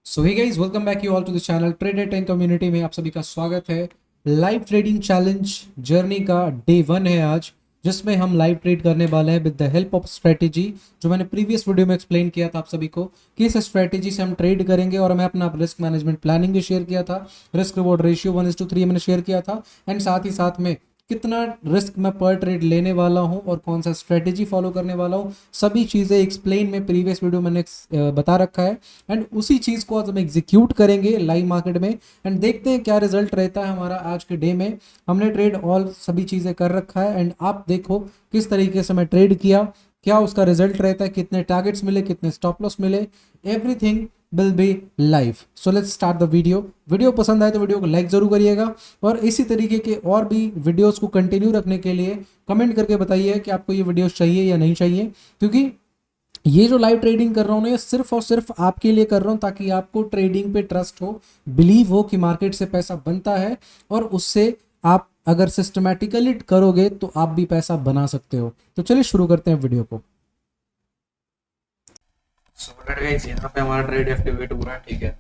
So hey guys, welcome back you all to the channel trader 10 community में आप सभी का स्वागत है। लाइव ट्रेडिंग चैलेंज जर्नी का डे 1 है आज, जिसमें हम लाइव ट्रेड करने वाले हैं with the help of strategy, जो मैंने प्रीवियस वीडियो में एक्सप्लेन किया था आप सभी को कि इस स्ट्रेटेजी से हम ट्रेड करेंगे। और मैं अपना रिस्क मैनेजमेंट प्लानिंग भी शेयर किया था, रिस्क रिवॉर्ड रेशियो 1:3 मैंने शेयर किया था, एंड साथ ही साथ में कितना रिस्क मैं पर ट्रेड लेने वाला हूं और कौन सा स्ट्रेटेजी फॉलो करने वाला हूं, सभी चीज़ें एक्सप्लेन में प्रीवियस वीडियो मैंने बता रखा है। एंड उसी चीज़ को आज हम एग्जीक्यूट करेंगे लाइव मार्केट में, एंड देखते हैं क्या रिजल्ट रहता है हमारा आज के डे में। हमने ट्रेड ऑल सभी चीज़ें कर रखा है, एंड आप देखो किस तरीके से मैं ट्रेड किया, क्या उसका रिजल्ट रहता है, कितने टारगेट्स मिले, कितने स्टॉप लॉस मिले, everything will be live. So let's start the video. Video पसंद आए तो वीडियो को लाइक जरूर करिएगा, और इसी तरीके के और भी वीडियोस को कंटिन्यू रखने के लिए कमेंट करके बताइए कि आपको ये वीडियोस चाहिए या नहीं चाहिए, क्योंकि ये जो लाइव ट्रेडिंग कर रहा हूँ ना, ये सिर्फ और सिर्फ आपके लिए कर रहा हूँ ताकि आपको ट्रेडिंग पे ट्रस्ट हो, बिलीव हो कि मार्केट से पैसा बनता है, और उससे आप अगर सिस्टमैटिकली करोगे तो आप भी पैसा बना सकते हो। तो चलिए शुरू करते हैं वीडियो को। सो गाइस, यहाँ पे हमारा ट्रेड एक्टिवेट हो रहा है, ठीक है।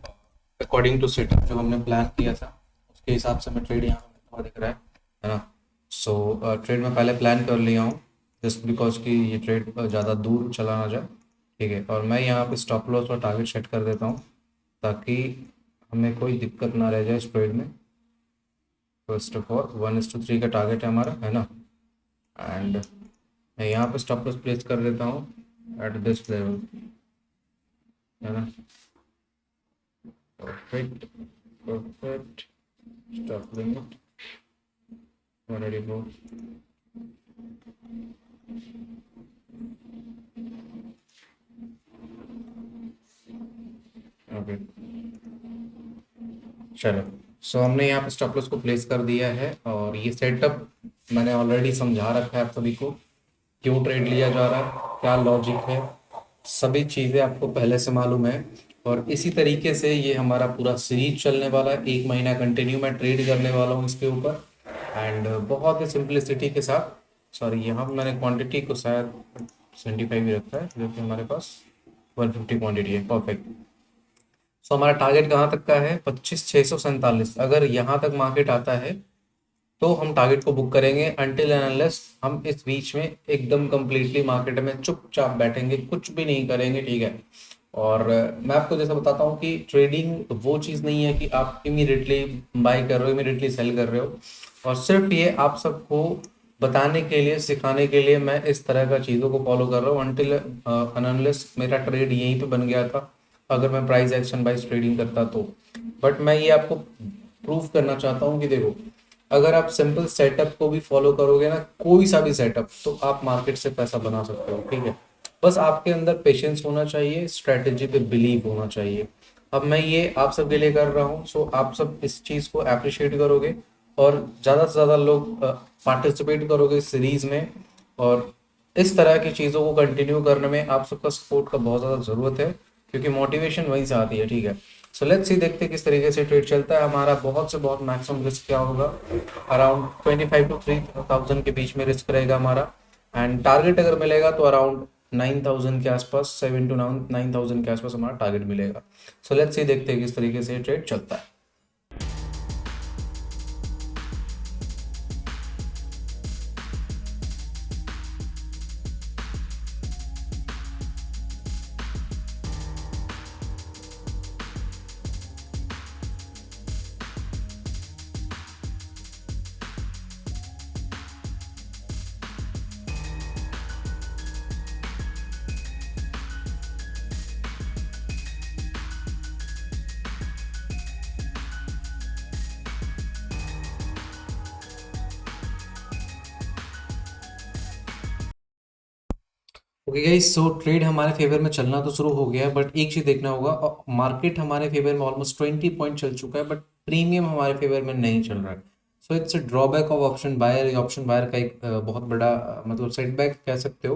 अकॉर्डिंग टू सेटअप जो हमने प्लान किया था उसके हिसाब से मैं ट्रेड यहाँ पे हुआ दिख रहा है ना। सो ट्रेड में पहले प्लान कर लिया हूँ, जस्ट बिकॉज कि ये ट्रेड ज़्यादा दूर चला ना जाए, ठीक है। और मैं यहाँ पे स्टॉप लॉस और टारगेट सेट कर देता हूँ ताकि हमें कोई दिक्कत ना रह जाए इस ट्रेड में। फर्स्ट ऑफ ऑल 1:3 का टारगेट है हमारा, है ना। एंड मैं यहाँ पे स्टॉप लॉस प्लेस कर देता हूँ एट दिस लेवल, है ना। Perfect, perfect. Stop limit. 184. Okay, चलो। सो हमने यहाँ पे स्टॉप लॉस को प्लेस कर दिया है, और ये सेटअप मैंने ऑलरेडी समझा रखा है आप सभी को, क्यों ट्रेड लिया जा रहा है, क्या लॉजिक है, सभी चीज़ें आपको पहले से मालूम है। और इसी तरीके से ये हमारा पूरा सीरीज चलने वाला है, 1 महीना कंटिन्यू मैं ट्रेड करने वाला हूँ इसके ऊपर। एंड बहुत ही सिंपलिसिटी के साथ, सॉरी यहाँ पे मैंने क्वांटिटी को शायद 75 ही रखा है, जो कि हमारे पास 150 क्वांटिटी है। परफेक्ट। सो हमारा टारगेट कहाँ तक का है? 25,647। अगर यहाँ तक मार्केट आता है तो हम टारगेट को बुक करेंगे, अनटिल एंड अनलेस हम इस बीच में एकदम कंप्लीटली मार्केट में चुपचाप बैठेंगे, कुछ भी नहीं करेंगे, ठीक है। और मैं आपको जैसा बताता हूँ कि ट्रेडिंग वो चीज़ नहीं है कि आप इमीडिएटली बाय कर रहे हो, इमीडिएटली सेल कर रहे हो। और सिर्फ ये आप सबको बताने के लिए, सिखाने के लिए मैं इस तरह का चीज़ों को फॉलो कर रहा हूँ, अनटिल अनलेस मेरा ट्रेड यहीं पे बन गया था अगर मैं प्राइस एक्शन वाइज ट्रेडिंग करता तो। बट मैं ये आपको प्रूव करना चाहता हूँ कि देखो, अगर आप सिंपल सेटअप को भी फॉलो करोगे ना, कोई सा भी सेटअप, तो आप मार्केट से पैसा बना सकते हो, ठीक है। बस आपके अंदर पेशेंस होना चाहिए, स्ट्रेटेजी पे बिलीव होना चाहिए। अब मैं ये आप सबके लिए कर रहा हूँ, सो आप सब इस चीज़ को अप्रिशिएट करोगे और ज़्यादा से ज़्यादा लोग पार्टिसिपेट करोगे इस सीरीज में। और इस तरह की चीज़ों को कंटिन्यू करने में आप सबका सपोर्ट का बहुत ज़्यादा ज़रूरत है, क्योंकि मोटिवेशन वहीं से आती है, ठीक है। सो लेट्स सी, देखते हैं किस तरीके से ट्रेड चलता है हमारा। बहुत से बहुत मैक्सिमम रिस्क क्या होगा, अराउंड 25 to 3,000 के बीच में रिस्क रहेगा हमारा। एंड टारगेट अगर मिलेगा तो अराउंड 9,000 के आसपास, 7 to 9,000 के आसपास हमारा टारगेट मिलेगा। सो लेट्स सी, देखते हैं किस तरीके से ट्रेड चलता है। ओके गाइस, सो ट्रेड हमारे फेवर में चलना तो शुरू हो गया है, बट एक चीज देखना होगा, मार्केट हमारे फेवर में ऑलमोस्ट 20 पॉइंट चल चुका है, बट प्रीमियम हमारे फेवर में नहीं चल रहा है। So it's a drawback of option buyer. Option buyer का एक बहुत बड़ा मतलब सेटबैक कह सकते हो।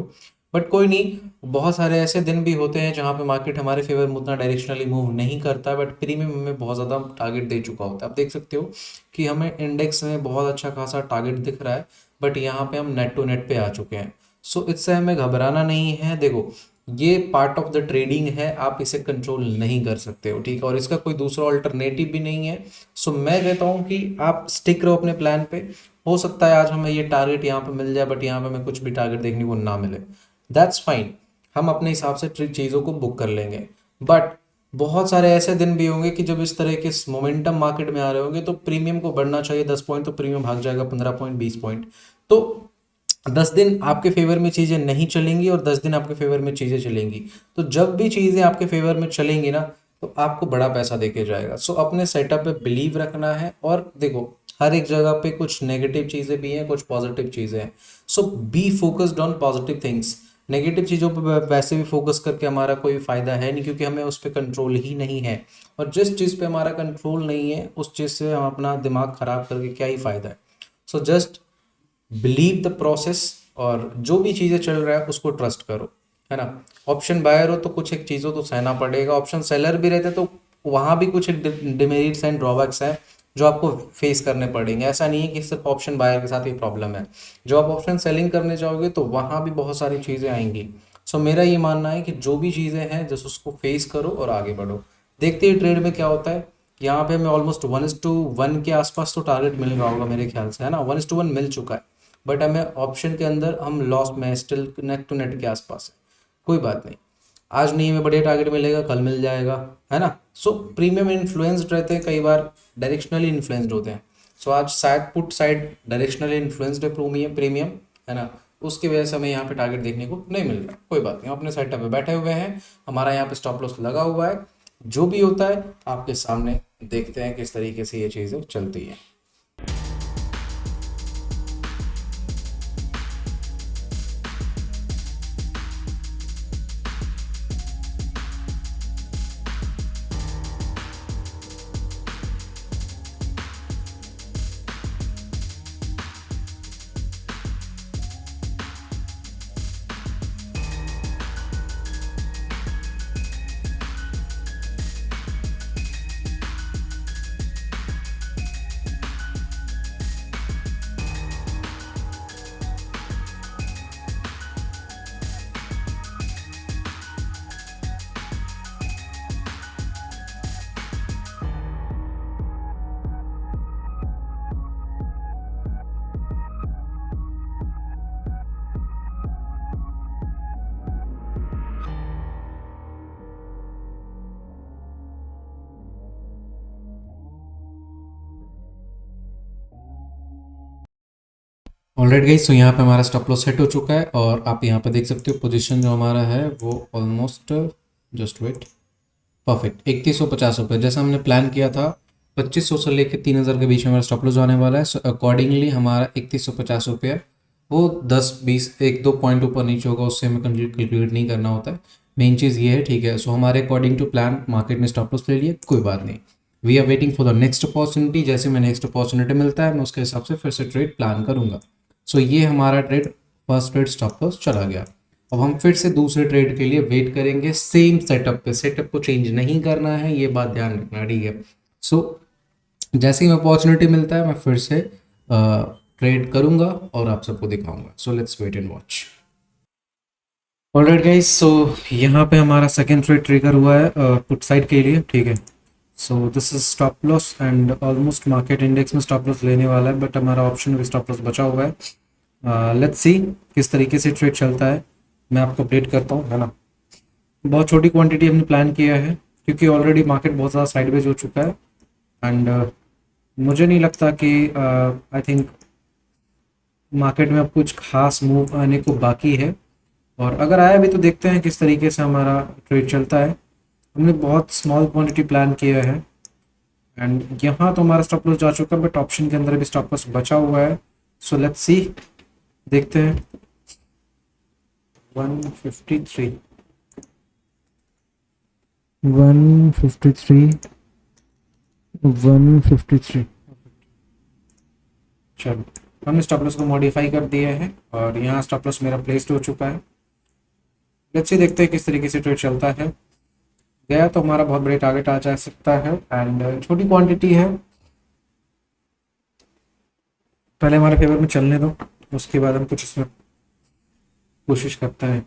बट कोई नहीं, बहुत सारे ऐसे दिन भी होते हैं जहाँ पे मार्केट हमारे फेवर में उतना डायरेक्शनली मूव नहीं करता, बट प्रीमियम हमें बहुत ज़्यादा टारगेट दे चुका होता है। आप देख सकते हो कि हमें इंडेक्स में बहुत अच्छा खासा टारगेट दिख रहा है, बट यहाँ पे हम नेट टू नेट पे आ चुके हैं। सो इससे हमें घबराना नहीं है। देखो, ये पार्ट ऑफ द ट्रेडिंग है, आप इसे कंट्रोल नहीं कर सकते हो, ठीक है, और इसका कोई दूसरा ऑल्टरनेटिव भी नहीं है। सो मैं कहता हूँ कि आप स्टिक रहो अपने प्लान पे। हो सकता है आज हमें ये टारगेट यहाँ पे मिल जाए, बट यहाँ पे हमें कुछ भी टारगेट देखने को ना मिले, दैट्स फाइन, हम अपने हिसाब से चीज़ों को बुक कर लेंगे। बट बहुत सारे ऐसे दिन भी होंगे कि जब इस तरह के मोमेंटम मार्केट में आ रहे होंगे तो प्रीमियम को बढ़ना चाहिए 10 पॉइंट, तो प्रीमियम भाग जाएगा 15 पॉइंट, 20 पॉइंट। तो 10 दिन आपके फेवर में चीज़ें नहीं चलेंगी और 10 दिन आपके फेवर में चीज़ें चलेंगी। तो जब भी चीज़ें आपके फेवर में चलेंगी ना, तो आपको बड़ा पैसा देके जाएगा। सो अपने सेटअप पे बिलीव रखना है, और देखो हर एक जगह पे कुछ नेगेटिव चीज़ें भी हैं, कुछ पॉजिटिव चीज़ें हैं। So be focused on positive things. Negative चीज़ों पर वैसे भी फोकस करके हमारा कोई फ़ायदा है नहीं, क्योंकि हमें उस पर कंट्रोल ही नहीं है। और जिस चीज़ पे हमारा कंट्रोल नहीं है उस चीज़ से हम अपना दिमाग ख़राब करके क्या ही फ़ायदा है। So just believe the process, और जो भी चीज़ें चल रहा है उसको ट्रस्ट करो, है ना। ऑप्शन बायर हो तो कुछ एक चीज़ों तो सहना पड़ेगा, ऑप्शन सेलर भी रहते तो वहाँ भी कुछ एक डिमेरिट्स एंड ड्रॉबैक्स हैं जो आपको फेस करने पड़ेंगे। ऐसा नहीं है कि सिर्फ ऑप्शन बायर के साथ ये प्रॉब्लम है, जो आप ऑप्शन सेलिंग करने जाओगे तो वहाँ भी बहुत सारी चीज़ें आएंगी। सो मेरा ये मानना है कि जो भी चीज़ें हैं जस्ट उसको फेस करो और आगे बढ़ो। देखते ही ट्रेड में क्या होता है। यहाँ पे हमें ऑलमोस्ट 1:1 के आसपास तो टारगेट मिल रहा होगा मेरे ख्याल से, है ना, 1:1 मिल चुका है। बट हमें ऑप्शन के अंदर हम लॉस में स्टिल नेट टू नेट के आसपास है। कोई बात नहीं, आज नहीं हमें बढ़िया टारगेट मिलेगा, कल मिल जाएगा, है ना। सो प्रीमियम इन्फ्लुएंस्ड रहते हैं, कई बार डायरेक्शनली इन्फ्लुएंस्ड होते हैं। सो आज शायद पुट साइड डायरेक्शनली इन्फ्लुएंस्ड है प्रीमियम प्रीमियम, है ना। उसकी वजह से हमें यहाँ पे टारगेट देखने को नहीं मिल रहा। कोई बात नहीं, हम अपने सेटअप पे बैठे हुए हैं, हमारा यहाँ पे स्टॉप लॉस लगा हुआ है। जो भी होता है आपके सामने देखते हैं किस तरीके से ये चीज़ें चलती है। ऑलराइट गाइस, तो यहाँ पे हमारा स्टॉप लॉस सेट हो चुका है, और आप यहाँ पे देख सकते हो पोजीशन जो हमारा है वो ऑलमोस्ट, जस्ट वेट, परफेक्ट 3150 रुपये, जैसा हमने प्लान किया था 2500 से लेकर 3000 के बीच में हमारा स्टॉप लॉस आने वाला है। सो अकॉर्डिंगली हमारा 3150 रुपये, वो 10-20 1-2 पॉइंट ऊपर नीचे होगा, उससे हमें कैलकुलेट नहीं करना होता है। मेन चीज़ ये है, ठीक है। सो हमारे अकॉर्डिंग टू प्लान मार्केट ने स्टॉप लॉस ले लिया, कोई बात नहीं, we are waiting for the next opportunity. जैसे मैं नेक्स्ट अपॉर्चुनिटी मिलता है मैं उसके हिसाब से फिर से ट्रेड प्लान करूंगा। सो ये हमारा trade, first trade stop loss चला गया। अब हम फिर से दूसरे ट्रेड के लिए वेट करेंगे सेम सेटअप पे, सेटअप को चेंज नहीं करना है, ये बात ध्यान रखना, ठीक है। सो जैसे ही अपॉर्चुनिटी मिलता है मैं फिर से ट्रेड करूंगा और आप सबको दिखाऊंगा। So let's wait and watch. All right guys, so यहाँ पे हमारा सेकंड ट्रेड ट्रिगर हुआ है पुट साइड के लिए, ठीक है। So this is stop loss, and almost market index में स्टॉप लॉस लेने वाला है, बट हमारा ऑप्शन में स्टॉप लॉस बचा हुआ है। लेट्स सी किस तरीके से ट्रेड चलता है, मैं आपको अपडेट करता हूँ, है ना। बहुत छोटी क्वांटिटी हमने प्लान किया है, क्योंकि ऑलरेडी मार्केट बहुत ज़्यादा साइडवेज हो चुका है, एंड मुझे नहीं लगता कि आई थिंक मार्केट में अब कुछ खास मूव आने को बाकी है। और अगर आया भी तो देखते हैं किस तरीके से हमारा ट्रेड चलता है। हमने बहुत स्मॉल क्वांटिटी प्लान किया है, एंड यहाँ तो हमारा स्टॉप लॉस जा चुका है, बट ऑप्शन के अंदर भी स्टॉप लॉस बचा हुआ है। सो लेट्स सी, देखते हैं। 153 153 चलो, हमने स्टॉप लॉस को मॉडिफाई कर दिया है और यहाँ स्टॉप लॉस मेरा प्लेस्ड हो चुका है। लेट्स सी, देखते हैं किस तरीके से ट्रेड चलता है। गया तो हमारा बहुत बड़े टारगेट आ जा सकता है, एंड छोटी क्वांटिटी है, पहले हमारे फेवर में चलने दो, उसके बाद हम कुछ इसमें कोशिश करते हैं।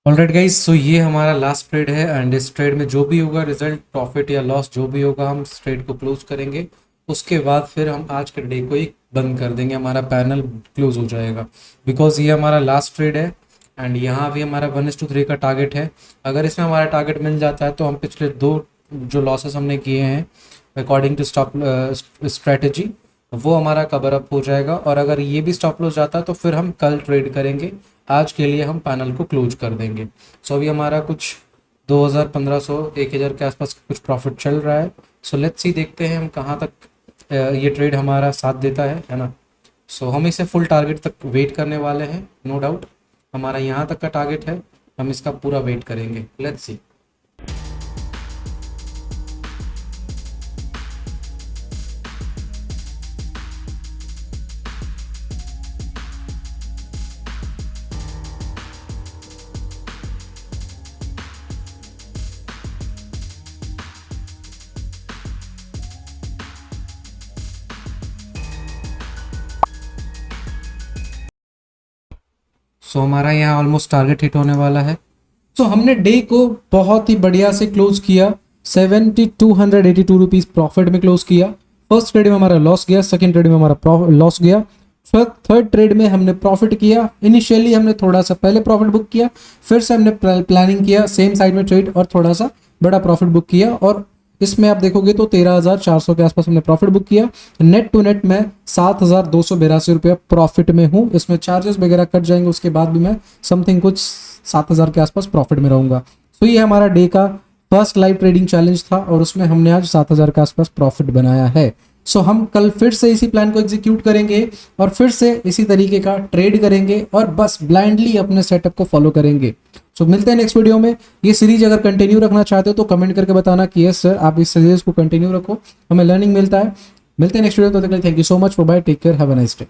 ऑलराइट गाइस, सो ये हमारा लास्ट ट्रेड है एंड इस ट्रेड में जो भी होगा रिजल्ट, प्रॉफिट या लॉस जो भी होगा, हम इस ट्रेड को क्लोज करेंगे। उसके बाद फिर हम आज के डे को ही बंद कर देंगे, हमारा पैनल क्लोज हो जाएगा। बिकॉज ये हमारा लास्ट ट्रेड है एंड यहाँ भी हमारा 1:3 का टारगेट है। अगर इसमें हमारा टारगेट मिल जाता है तो हम पिछले 2 जो लॉसेस हमने किए हैं अकॉर्डिंग टू स्टॉप स्ट्रेटेजी, वो हमारा कवर अप हो जाएगा। और अगर ये भी स्टॉप लॉस जाता है तो फिर हम कल ट्रेड करेंगे। आज के लिए हम पैनल को क्लोज कर देंगे। सो अभी हमारा कुछ 2000, 1500, 1000 के आसपास कुछ प्रॉफिट चल रहा है। सो लेट्स सी, देखते हैं हम कहाँ तक ये ट्रेड हमारा साथ देता है ना। सो हम इसे फुल टारगेट तक वेट करने वाले हैं, नो डाउट। हमारा यहाँ तक का टारगेट है, हम इसका पूरा वेट करेंगे। Let's see. सो हमारा यहाँ ऑलमोस्ट टारगेट हिट होने वाला है। सो हमने डे को बहुत ही बढ़िया से क्लोज किया, 7282 रुपीज़ प्रॉफिट में क्लोज किया। फर्स्ट ट्रेड में हमारा लॉस गया, सेकंड ट्रेड में हमारा लॉस गया, थर्ड ट्रेड में हमने प्रॉफिट किया। इनिशियली हमने थोड़ा सा पहले प्रॉफिट बुक किया, फिर से हमने प्लानिंग किया सेम साइड में ट्रेड और थोड़ा सा बड़ा प्रॉफिट बुक किया। और इसमें आप देखोगे तो 13,400 के आसपास हमने प्रॉफिट बुक किया। नेट टू नेट मैं 7,282 रुपया प्रॉफिट में हूँ। इसमें चार्जेस वगैरह कट जाएंगे, उसके बाद भी मैं समथिंग कुछ 7,000 के आसपास प्रॉफिट में रहूँगा। तो ये हमारा डे का फर्स्ट लाइव ट्रेडिंग चैलेंज था और उसमें हमने आज 7,000 के आसपास प्रॉफिट बनाया है। सो हम कल फिर से इसी प्लान को एग्जीक्यूट करेंगे और फिर से इसी तरीके का ट्रेड करेंगे और बस ब्लाइंडली अपने सेटअप को फॉलो करेंगे। सो मिलते हैं नेक्स्ट वीडियो में। ये सीरीज अगर कंटिन्यू रखना चाहते हो तो कमेंट करके बताना कि यस सर, आप इस सीरीज को कंटिन्यू रखो, हमें लर्निंग मिलता है। मिलते हैं नेक्स्ट वीडियो, तो तक के लिए thank you so much, bye, take care, have a nice day.